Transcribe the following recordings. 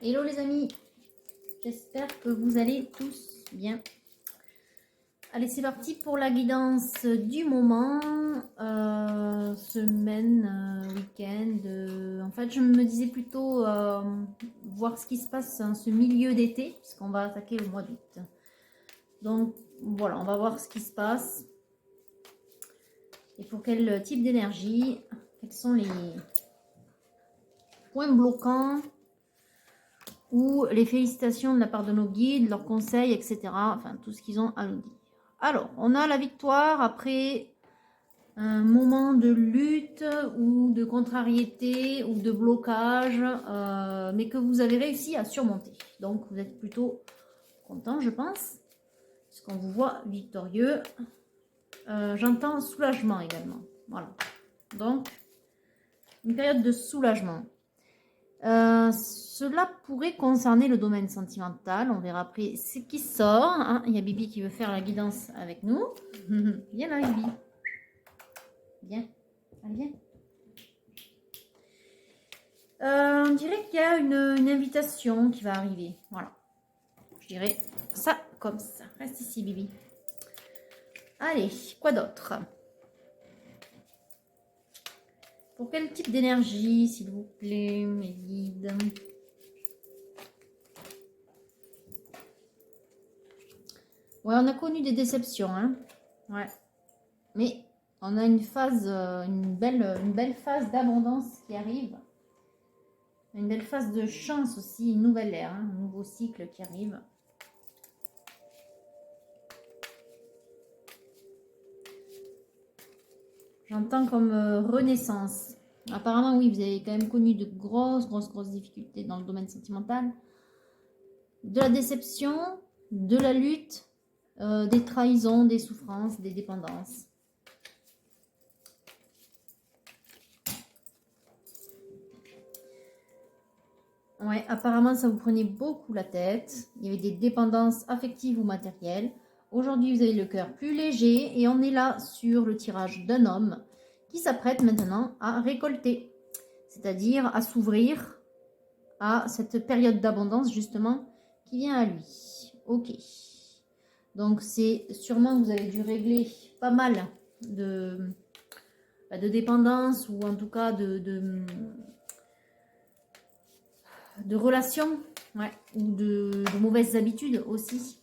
Hello les amis, j'espère que vous allez tous bien. Allez, c'est parti pour la guidance du moment, semaine, week-end. En fait, je me disais plutôt voir ce qui se passe en ce milieu d'été, puisqu'on va attaquer le mois d'août. Donc voilà, on va voir ce qui se passe. Et pour quel type d'énergie, quels sont les points bloquants ou les félicitations de la part de nos guides, leurs conseils, etc. Enfin, tout ce qu'ils ont à nous dire. Alors, on a la victoire après un moment de lutte ou de contrariété ou de blocage, mais que vous avez réussi à surmonter. Donc, vous êtes plutôt content, je pense, puisqu'on vous voit victorieux. J'entends soulagement également. Voilà. Donc, une période de soulagement. Cela pourrait concerner le domaine sentimental. On verra après ce qui sort. Hein. Il y a Bibi qui veut faire la guidance avec nous. Viens là, Bibi. Viens. Allez, viens. On dirait qu'il y a une invitation qui va arriver. Voilà. Je dirais ça comme ça. Reste ici, Bibi. Allez, quoi d'autre? Pour quel type d'énergie, s'il vous plaît, mes guides? Ouais, on a connu des déceptions, hein. Ouais. Mais on a une phase, une belle phase d'abondance qui arrive. Une belle phase de chance aussi, une nouvelle ère, hein, un nouveau cycle qui arrive. J'entends comme renaissance. Apparemment, oui, vous avez quand même connu de grosses difficultés dans le domaine sentimental. De la déception, de la lutte, des trahisons, des souffrances, des dépendances. Ouais, apparemment, ça vous prenait beaucoup la tête. Il y avait des dépendances affectives ou matérielles. Aujourd'hui, vous avez le cœur plus léger et on est là sur le tirage d'un homme qui s'apprête maintenant à récolter, c'est-à-dire à s'ouvrir à cette période d'abondance justement qui vient à lui. Ok. Donc, c'est sûrement que vous avez dû régler pas mal de dépendance ou en tout cas de relations, ouais, ou de mauvaises habitudes aussi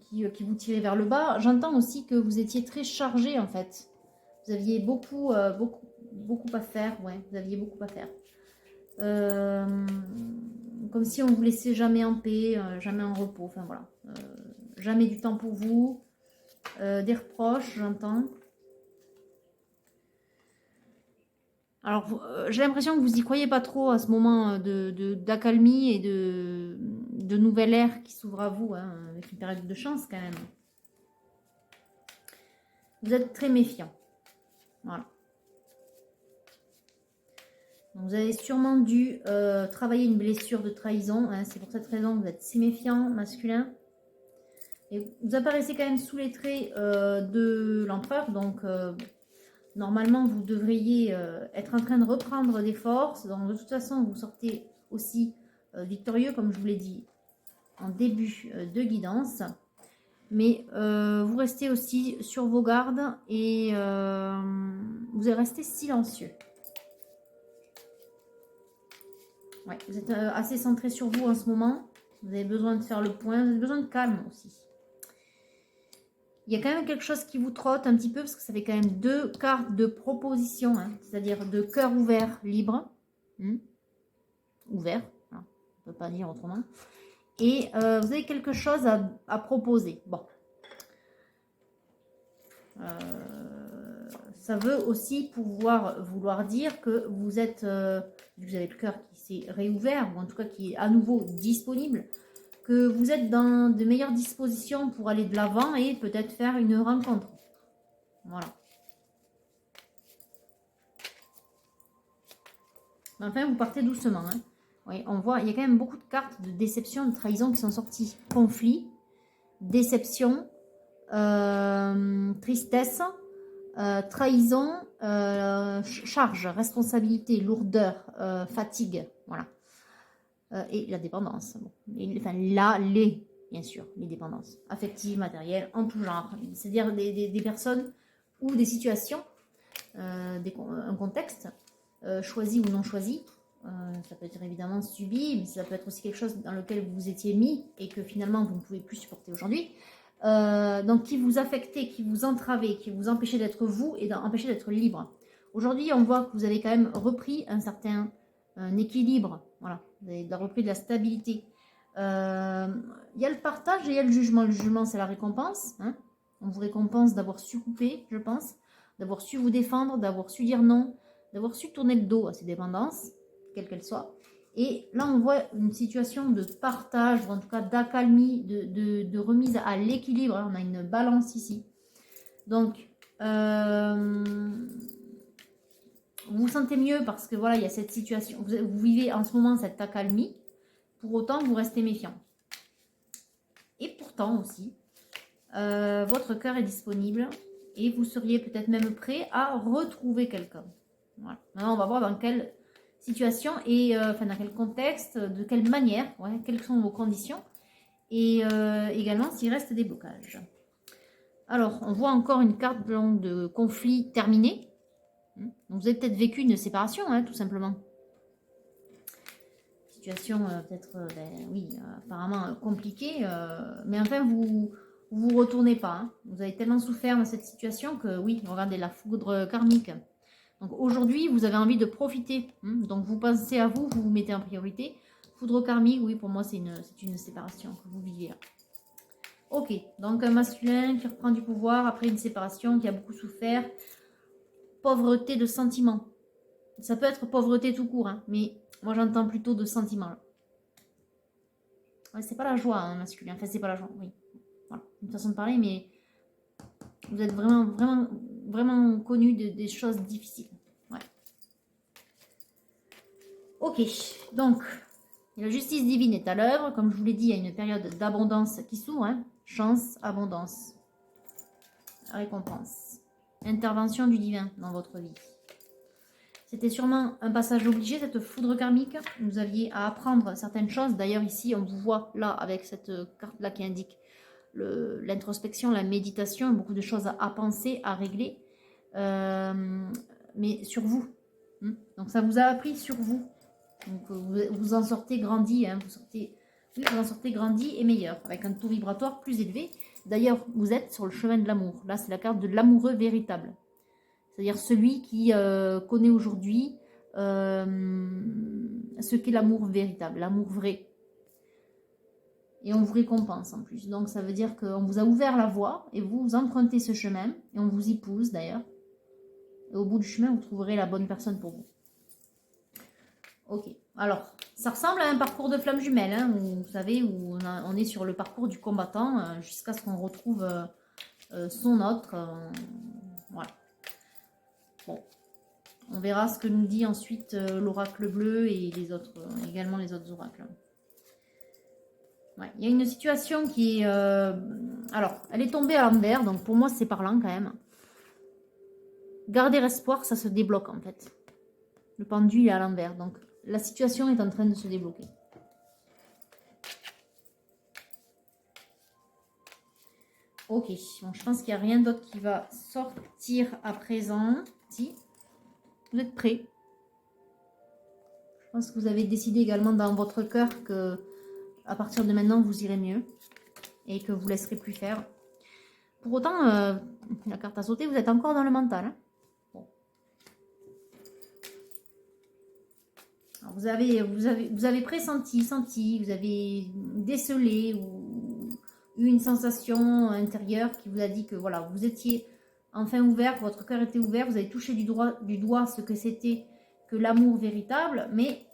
qui vous tiraient vers le bas. J'entends aussi que vous étiez très chargé en fait. Vous aviez beaucoup à faire, ouais, vous aviez beaucoup à faire. Comme si on vous laissait jamais en paix, jamais en repos, enfin voilà. Jamais du temps pour vous. Des reproches, j'entends. Alors, j'ai l'impression que vous y croyez pas trop à ce moment d'accalmie et de nouvelle ère qui s'ouvre à vous, hein, avec une période de chance quand même. Vous êtes très méfiant. Voilà. Donc, vous avez sûrement dû travailler une blessure de trahison. Hein, c'est pour cette raison que vous êtes si méfiant, masculin. Et vous apparaissez quand même sous les traits de l'empereur, donc normalement vous devriez être en train de reprendre des forces. Donc de toute façon vous sortez aussi victorieux, comme je vous l'ai dit en début de guidance. Mais vous restez aussi sur vos gardes et vous êtes resté silencieux. Ouais, vous êtes assez centré sur vous en ce moment. Vous avez besoin de faire le point, vous avez besoin de calme aussi. Il y a quand même quelque chose qui vous trotte un petit peu, parce que ça fait quand même 2 cartes de proposition, hein, c'est-à-dire de cœur ouvert, libre. Ouvert, hein, on ne peut pas dire autrement. Et vous avez quelque chose à proposer. Bon. Ça veut aussi vouloir dire que vous êtes, vous avez le cœur qui s'est réouvert, ou en tout cas qui est à nouveau disponible, que vous êtes dans de meilleures dispositions pour aller de l'avant et peut-être faire une rencontre. Voilà. Enfin, vous partez doucement. Hein. Oui, on voit, il y a quand même beaucoup de cartes de déception, de trahison qui sont sorties. Conflit, déception, tristesse, trahison, charge, responsabilité, lourdeur, fatigue. Voilà. et la dépendance. Bon. Enfin, bien sûr, les dépendances affectives, matérielles, en tout genre. C'est-à-dire des personnes ou des situations, un contexte, choisi ou non choisi. Ça peut être évidemment subi, mais ça peut être aussi quelque chose dans lequel vous vous étiez mis et que finalement vous ne pouvez plus supporter aujourd'hui. Donc qui vous affectait, qui vous entravait, qui vous empêchait d'être vous et d'empêcher d'être libre. Aujourd'hui, on voit que vous avez quand même repris un équilibre, voilà, vous avez repris de la stabilité. Il y a le partage et il y a le jugement. Le jugement, c'est la récompense. Hein. On vous récompense d'avoir su couper, je pense, d'avoir su vous défendre, d'avoir su dire non, d'avoir su tourner le dos à ces dépendances, quelle qu'elle soit. Et là, on voit une situation de partage, ou en tout cas d'accalmie, de remise à l'équilibre. On a une balance ici. Donc, vous vous sentez mieux parce que voilà, il y a cette situation. Vous vivez en ce moment cette accalmie. Pour autant, vous restez méfiant. Et pourtant aussi, votre cœur est disponible et vous seriez peut-être même prêt à retrouver quelqu'un. Voilà. Maintenant, on va voir dans quelle situation et enfin, dans quel contexte, de quelle manière, ouais, quelles sont vos conditions et également s'il reste des blocages. Alors, on voit encore une carte de conflit terminé. Donc, vous avez peut-être vécu une séparation, hein, tout simplement. Situation peut-être, apparemment compliquée, mais enfin, vous retournez pas. Hein. Vous avez tellement souffert de cette situation que, oui, regardez la foudre karmique. Donc aujourd'hui, vous avez envie de profiter. Donc vous pensez à vous, vous vous mettez en priorité. Foudre karmique, oui, pour moi, c'est une séparation que vous vivez là. Ok, donc un masculin qui reprend du pouvoir après une séparation, qui a beaucoup souffert. Pauvreté de sentiments. Ça peut être pauvreté tout court, hein, mais moi j'entends plutôt de sentiments. Ouais, c'est pas la joie, hein, masculin. Enfin, c'est pas la joie, oui. Voilà, une façon de parler, mais vous êtes vraiment connu des choses difficiles. Ouais. Ok, donc la justice divine est à l'œuvre. Comme je vous l'ai dit, il y a une période d'abondance qui s'ouvre. Hein. Chance, abondance, récompense. Intervention du divin dans votre vie. C'était sûrement un passage obligé, cette foudre karmique. Vous aviez à apprendre certaines choses. D'ailleurs, ici, on vous voit là, avec cette carte-là qui indique l'introspection, la méditation, beaucoup de choses à penser, à régler. Mais sur vous. Donc, ça vous a appris sur vous. Donc, vous en sortez grandi. Hein, vous en sortez grandi et meilleur, avec un taux vibratoire plus élevé. D'ailleurs, vous êtes sur le chemin de l'amour. Là, c'est la carte de l'amoureux véritable. C'est-à-dire celui qui connaît aujourd'hui ce qu'est l'amour véritable, l'amour vrai. Et on vous récompense en plus. Donc ça veut dire qu'on vous a ouvert la voie et vous empruntez ce chemin et on vous y pousse d'ailleurs. Et au bout du chemin, vous trouverez la bonne personne pour vous. Ok. Alors, ça ressemble à un parcours de flamme jumelle, hein, où, vous savez, où on est sur le parcours du combattant jusqu'à ce qu'on retrouve son autre. Voilà. Bon, on verra ce que nous dit ensuite l'oracle bleu et également les autres oracles. Ouais, il y a une situation qui est... alors, elle est tombée à l'envers, donc pour moi c'est parlant quand même. Garder espoir, ça se débloque en fait. Le pendule est à l'envers, donc la situation est en train de se débloquer. Ok, bon, je pense qu'il n'y a rien d'autre qui va sortir à présent. Si, vous êtes prêts. Je pense que vous avez décidé également dans votre cœur que à partir de maintenant, vous irez mieux et que vous ne laisserez plus faire. Pour autant, la carte à sauter, vous êtes encore dans le mental. Hein. Bon. Alors, vous avez pressenti, senti, vous avez décelé ou eu une sensation intérieure qui vous a dit que voilà, vous étiez enfin ouvert, votre cœur était ouvert, vous avez touché du doigt ce que c'était que l'amour véritable, mais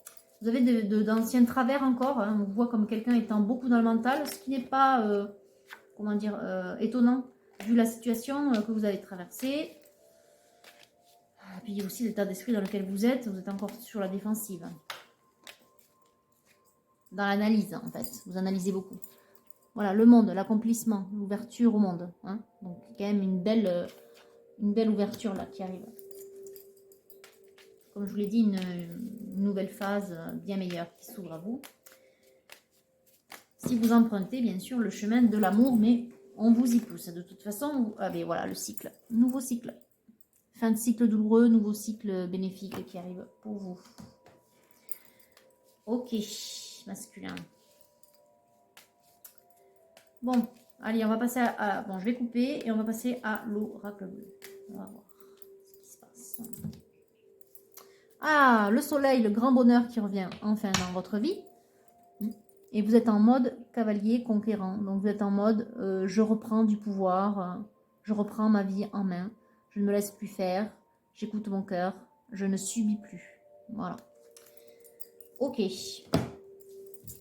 vous avez d'anciens travers encore. Hein. On vous voit comme quelqu'un étant beaucoup dans le mental, ce qui n'est pas, comment dire, étonnant vu la situation que vous avez traversée. Et puis aussi l'état d'esprit dans lequel vous êtes encore sur la défensive. Dans l'analyse, en fait. Vous analysez beaucoup. Voilà, le monde, l'accomplissement, l'ouverture au monde. Hein. Donc, quand même une belle ouverture là qui arrive. Comme je vous l'ai dit, une nouvelle phase bien meilleure qui s'ouvre à vous. Si vous empruntez, bien sûr, le chemin de l'amour, mais on vous y pousse. De toute façon, vous avez voilà, le cycle. Nouveau cycle. Fin de cycle douloureux, nouveau cycle bénéfique qui arrive pour vous. Ok, masculin. Bon, allez, on va passer à... Bon, je vais couper et on va passer à l'oracle bleu. On va voir ce qui se passe. Ah, le soleil, le grand bonheur qui revient enfin dans votre vie. Et vous êtes en mode cavalier conquérant. Donc vous êtes en mode je reprends du pouvoir, je reprends ma vie en main, je ne me laisse plus faire, j'écoute mon cœur, je ne subis plus. Voilà. Ok.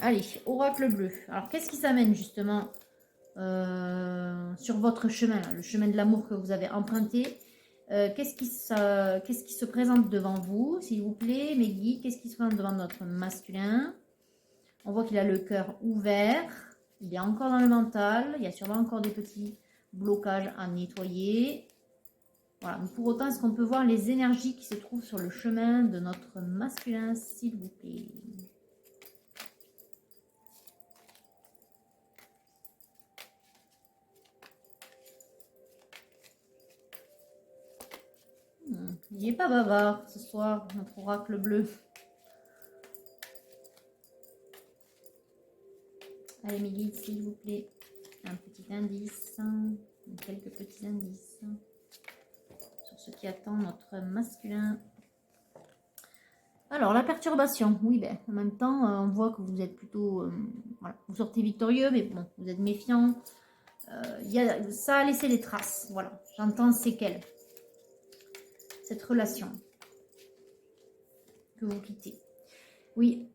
Allez, oracle bleu. Alors qu'est-ce qui s'amène justement sur votre chemin, là, le chemin de l'amour que vous avez emprunté? Qu'est-ce qui se présente devant vous, s'il vous plaît, mes guides? Qu'est-ce qui se présente devant notre masculin? On voit qu'il a le cœur ouvert, il est encore dans le mental, il y a sûrement encore des petits blocages à nettoyer. Voilà, mais pour autant, est-ce qu'on peut voir les énergies qui se trouvent sur le chemin de notre masculin, s'il vous plaît? Il n'est pas bavard ce soir, notre oracle bleu. Allez, mes guides, s'il vous plaît, un petit indice, quelques petits indices sur ce qui attend notre masculin. Alors, la perturbation, oui, ben, en même temps, on voit que vous êtes plutôt, voilà, vous sortez victorieux, mais bon, vous êtes méfiant. Ça a laissé des traces, voilà, j'entends séquelles. Cette relation que vous quittez. Oui,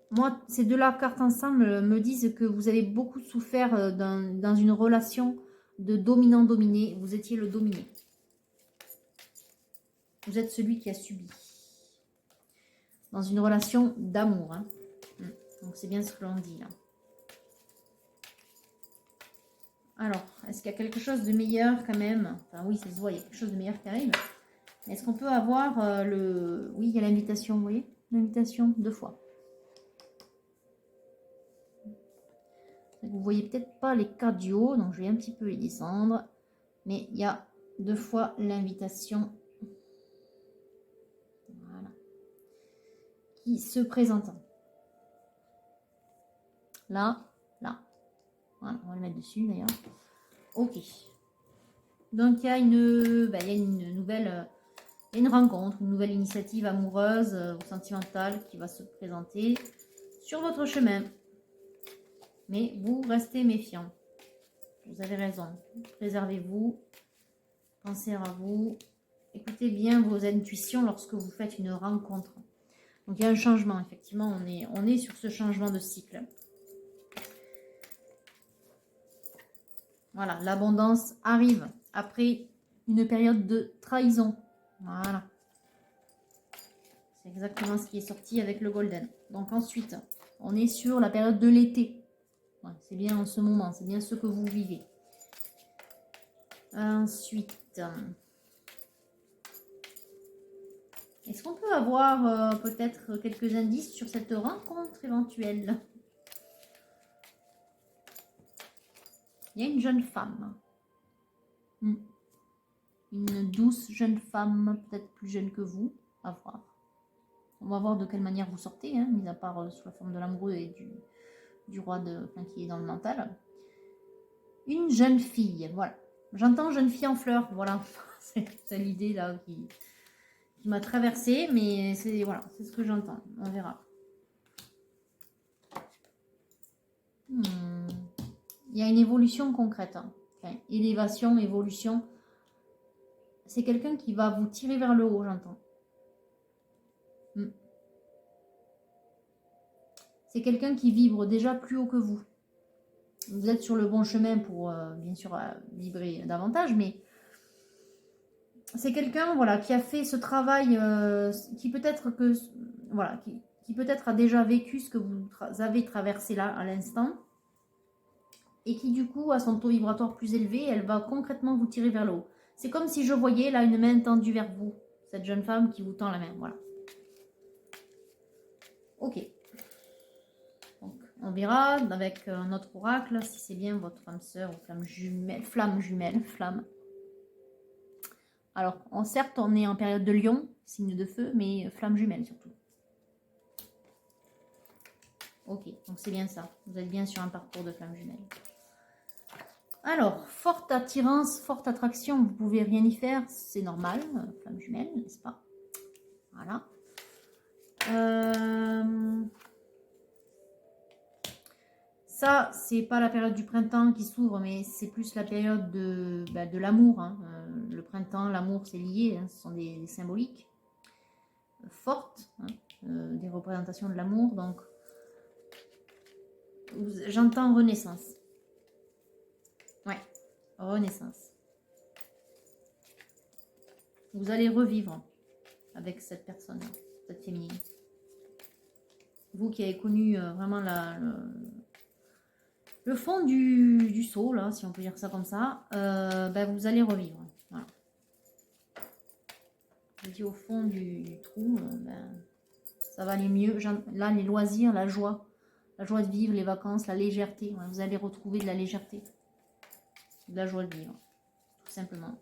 moi, ces deux-là, cartes ensemble, me disent que vous avez beaucoup souffert dans une relation de dominant-dominé. Vous étiez le dominé. Vous êtes celui qui a subi. Dans une relation d'amour. Hein. Donc, c'est bien ce que l'on dit là. Alors, est-ce qu'il y a quelque chose de meilleur quand même? Enfin, oui, ça se voit, il y a quelque chose de meilleur qui arrive. Est-ce qu'on peut avoir le... Oui, il y a l'invitation, vous voyez? L'invitation 2 fois. Vous voyez peut-être pas les cartes du haut, donc je vais un petit peu les descendre. Mais il y a 2 fois l'invitation. Voilà. Qui se présente. Là, là. Voilà, on va le mettre dessus d'ailleurs. Ok. Donc il y a une nouvelle... une rencontre, une nouvelle initiative amoureuse ou sentimentale qui va se présenter sur votre chemin. Mais vous restez méfiant. Vous avez raison. Préservez-vous. Pensez à vous. Écoutez bien vos intuitions lorsque vous faites une rencontre. Donc il y a un changement, effectivement. On est sur ce changement de cycle. Voilà, l'abondance arrive après une période de trahison. Voilà. C'est exactement ce qui est sorti avec le golden. Donc ensuite, on est sur la période de l'été. Ouais, c'est bien en ce moment, c'est bien ce que vous vivez. Ensuite, est-ce qu'on peut avoir peut-être quelques indices sur cette rencontre éventuelle? Il y a une jeune femme. Une douce jeune femme, peut-être plus jeune que vous, à voir. On va voir de quelle manière vous sortez, hein, mis à part sous la forme de l'amoureux et du roi qui est dans le mental. Une jeune fille, voilà. J'entends jeune fille en fleurs, voilà. C'est l'idée là qui m'a traversée, mais c'est voilà, c'est ce que j'entends. On verra. Il y a une évolution concrète. Hein. Enfin, élévation, évolution. C'est quelqu'un qui va vous tirer vers le haut, j'entends. C'est quelqu'un qui vibre déjà plus haut que vous. Vous êtes sur le bon chemin pour, bien sûr, vibrer davantage, mais c'est quelqu'un voilà, qui a fait ce travail, qui peut-être que voilà, qui peut-être a déjà vécu ce que vous avez traversé là à l'instant, et qui du coup a son taux vibratoire plus élevé, elle va concrètement vous tirer vers le haut. C'est comme si je voyais là une main tendue vers vous, cette jeune femme qui vous tend la main, voilà. Ok. Donc, On verra avec notre oracle si c'est bien votre flamme sœur ou flamme jumelle, flamme. Alors, certes, on est en période de lion, signe de feu, mais flamme jumelle surtout. Ok, donc c'est bien ça. Vous êtes bien sur un parcours de flamme jumelle. Alors, forte attirance, forte attraction, vous pouvez rien y faire, c'est normal, flamme jumelle, n'est-ce pas? Voilà. Ça, c'est pas la période du printemps qui s'ouvre, mais c'est plus la période de l'amour. Hein. Le printemps, l'amour, c'est lié, hein, ce sont des symboliques fortes, hein, des représentations de l'amour. Donc, j'entends renaissance. Ouais, renaissance. Vous allez revivre avec cette personne, cette féminine. Vous qui avez connu vraiment le fond du seau, là, si on peut dire ça comme ça, vous allez revivre. Voilà. Je dis au fond du trou, ça va aller mieux. Là, les loisirs, la joie de vivre, les vacances, la légèreté. Vous allez retrouver de la légèreté, de la joie de vivre, tout simplement.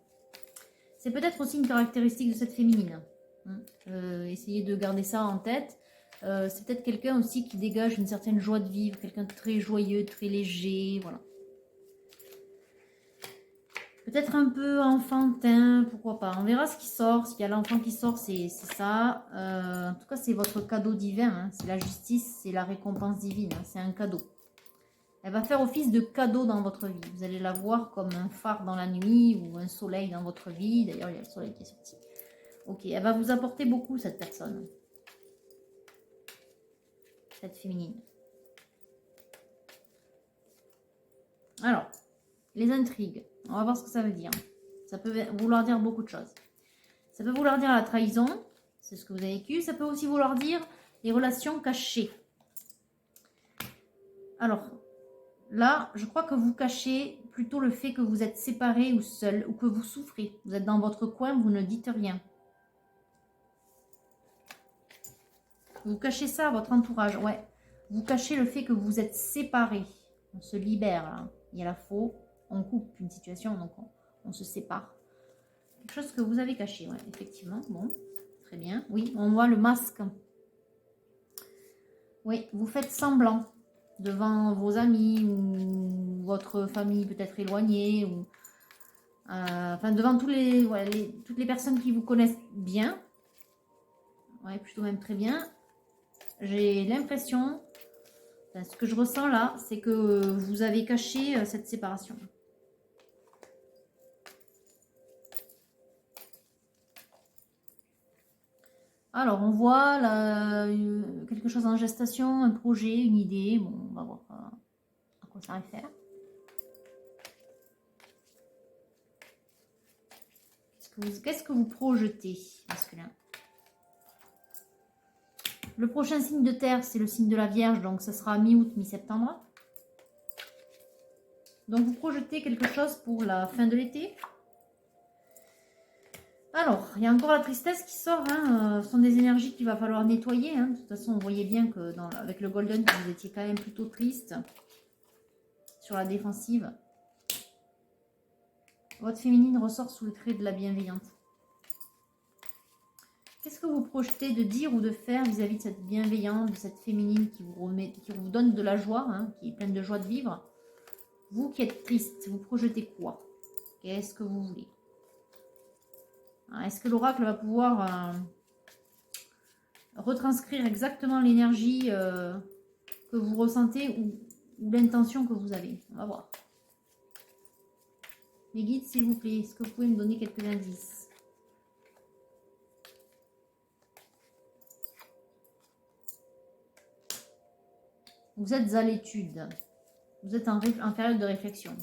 C'est peut-être aussi une caractéristique de cette féminine. Essayez de garder ça en tête. C'est peut-être quelqu'un aussi qui dégage une certaine joie de vivre, quelqu'un de très joyeux, très léger, voilà. Peut-être un peu enfantin, pourquoi pas. On verra ce qui sort. S'il y a l'enfant qui sort, c'est ça. En tout cas, c'est votre cadeau divin. Hein. C'est la justice, c'est la récompense divine. Hein. C'est un cadeau. Elle va faire office de cadeau dans votre vie. Vous allez la voir comme un phare dans la nuit ou un soleil dans votre vie. D'ailleurs, il y a le soleil qui est sorti. Ok, elle va vous apporter beaucoup, cette personne. Cette féminine. Alors, les intrigues. On va voir ce que ça veut dire. Ça peut vouloir dire beaucoup de choses. Ça peut vouloir dire la trahison. C'est ce que vous avez vécu. Ça peut aussi vouloir dire les relations cachées. Alors, là, je crois que vous cachez plutôt le fait que vous êtes séparés ou seul, ou que vous souffrez. Vous êtes dans votre coin, vous ne dites rien. Vous cachez ça à votre entourage, ouais. Vous cachez le fait que vous êtes séparés. On se libère, là. Il y a la faux. On coupe une situation, donc on se sépare. Quelque chose que vous avez caché, ouais, effectivement. Bon, très bien. Oui, on voit le masque. Oui, vous faites semblant devant vos amis ou votre famille peut-être éloignée ou enfin devant toutes les personnes qui vous connaissent bien. Ouais, plutôt même très bien. J'ai l'impression, enfin, ce que je ressens là, c'est que vous avez caché cette séparation. Alors, on voit là, quelque chose en gestation, un projet, une idée. Bon, on va voir à quoi ça réfère. Qu'est-ce que vous projetez, masculin? Le prochain signe de terre, c'est le signe de la Vierge, donc ça sera mi-août, mi-septembre. Donc, vous projetez quelque chose pour la fin de l'été. Alors, il y a encore la tristesse qui sort. Hein. Ce sont des énergies qu'il va falloir nettoyer. Hein. De toute façon, on voyait bien que avec le Golden, vous étiez quand même plutôt triste sur la défensive. Votre féminine ressort sous le trait de la bienveillante. Qu'est-ce que vous projetez de dire ou de faire vis-à-vis de cette bienveillante, de cette féminine qui vous donne de la joie, hein, qui est pleine de joie de vivre? Vous qui êtes triste, vous projetez quoi? Qu'est-ce que vous voulez? Est-ce que l'oracle va pouvoir retranscrire exactement l'énergie que vous ressentez ou l'intention que vous avez? On va voir. Les guides, s'il vous plaît, est-ce que vous pouvez me donner quelques indices? Vous êtes à l'étude. Vous êtes en période de réflexion.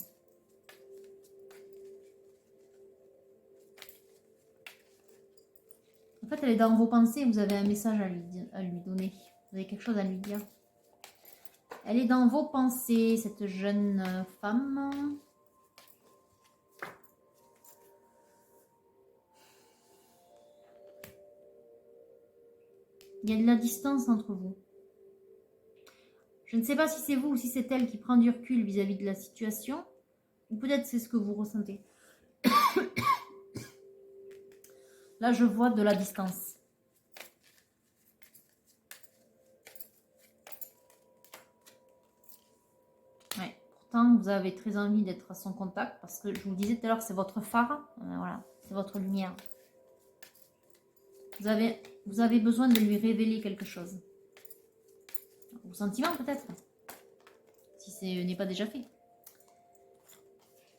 En fait, elle est dans vos pensées. Vous avez un message à lui donner. Vous avez quelque chose à lui dire. Elle est dans vos pensées, cette jeune femme. Il y a de la distance entre vous. Je ne sais pas si c'est vous ou si c'est elle qui prend du recul vis-à-vis de la situation. Ou peut-être c'est ce que vous ressentez. Là, je vois de la distance. Ouais. Pourtant, vous avez très envie d'être à son contact parce que je vous disais tout à l'heure, c'est votre phare. Voilà, c'est votre lumière. Vous avez besoin de lui révéler quelque chose. Vos sentiments peut-être, si ce n'est pas déjà fait.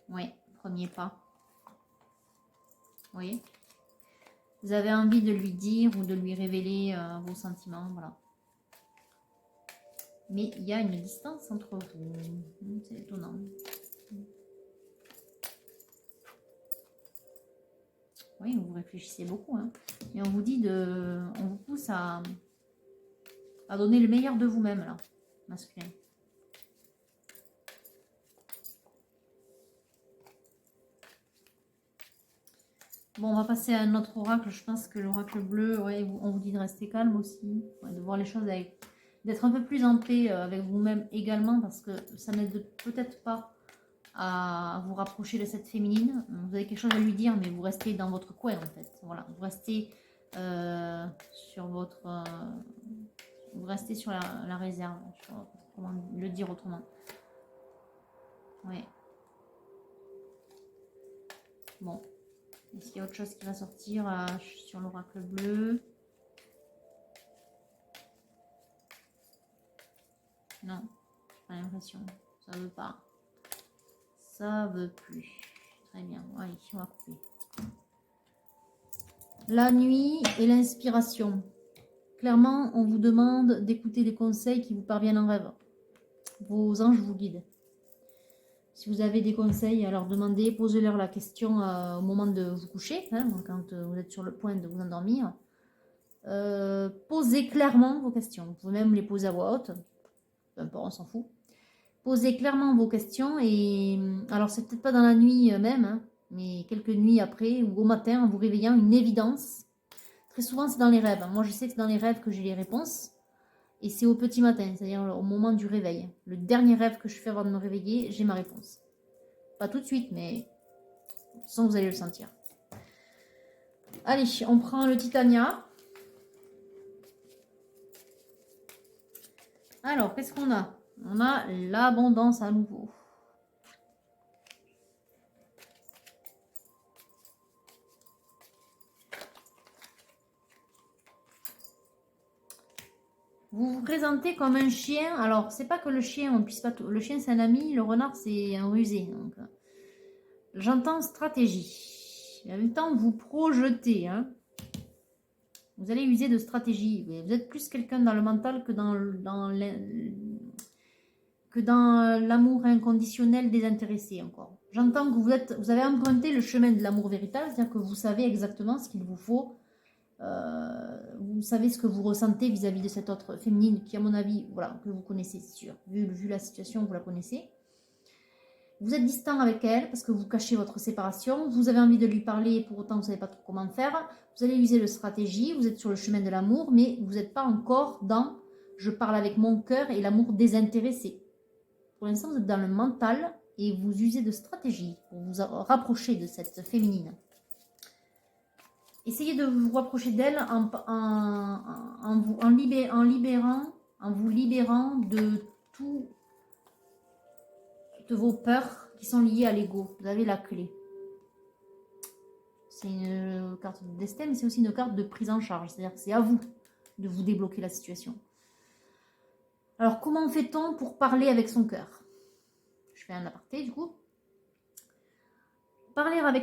Oui, premier pas. Vous voyez, vous avez envie de lui dire ou de lui révéler vos sentiments, voilà. Mais il y a une distance entre vous. C'est étonnant. Oui, vous réfléchissez beaucoup. Hein. Et on vous dit on vous pousse à donner le meilleur de vous-même, là, masculin. Bon, on va passer à un autre oracle. Je pense que l'oracle bleu, ouais, on vous dit de rester calme aussi, ouais, de voir les choses avec, d'être un peu plus en paix avec vous-même également, parce que ça n'aide peut-être pas à vous rapprocher de cette féminine. Vous avez quelque chose à lui dire, mais vous restez dans votre coin en fait. Voilà, vous restez sur votre, vous restez sur la réserve. Comment le dire autrement? Ouais. Bon. Est-ce qu'il y a autre chose qui va sortir sur l'oracle bleu? Non, j'ai pas l'impression. Ça veut pas. Ça veut plus. Très bien. Allez, on va couper. La nuit et l'inspiration. Clairement, on vous demande d'écouter les conseils qui vous parviennent en rêve. Vos anges vous guident. Si vous avez des conseils à leur demander, posez-leur la question au moment de vous coucher, hein, quand vous êtes sur le point de vous endormir. Posez clairement vos questions. Vous pouvez même les poser à voix haute. Peu importe, on s'en fout. Posez clairement vos questions et alors c'est peut-être pas dans la nuit même, hein, mais quelques nuits après ou au matin en vous réveillant, une évidence. Très souvent c'est dans les rêves. Moi je sais que c'est dans les rêves que j'ai les réponses et c'est au petit matin, c'est-à-dire au moment du réveil. Le dernier rêve que je fais avant de me réveiller, j'ai ma réponse. Pas tout de suite, mais sans que vous allez le sentir. Allez, on prend le Titania. Alors, qu'est-ce qu'on a? On a l'abondance à nouveau. Vous vous présentez comme un chien. Alors, c'est pas que le chien, on puisse pas tout. Le chien, c'est un ami. Le renard, c'est un rusé. Donc, j'entends stratégie. En même temps, vous projetez. Hein. Vous allez user de stratégie. Vous êtes plus quelqu'un dans le mental que dans l'amour inconditionnel désintéressé encore. J'entends que vous avez emprunté le chemin de l'amour véritable, c'est-à-dire que vous savez exactement ce qu'il vous faut. Vous savez ce que vous ressentez vis-à-vis de cette autre féminine qui, à mon avis, voilà, que vous connaissez, c'est sûr. Vu la situation, vous la connaissez. Vous êtes distant avec elle parce que vous cachez votre séparation. Vous avez envie de lui parler et pour autant vous ne savez pas trop comment faire. Vous allez user de stratégie. Vous êtes sur le chemin de l'amour, mais vous n'êtes pas encore dans « je parle avec mon cœur » et l'amour désintéressé. Pour l'instant, vous êtes dans le mental et vous usez de stratégie pour vous rapprocher de cette féminine. Essayez de vous rapprocher d'elle en vous libérant de tout de vos peurs qui sont liées à l'ego. Vous avez la clé. C'est une carte de destin, mais c'est aussi une carte de prise en charge. C'est-à-dire que c'est à vous de vous débloquer la situation. Alors, comment fait-on pour parler avec son cœur? Je fais un aparté, du coup. Parler avec son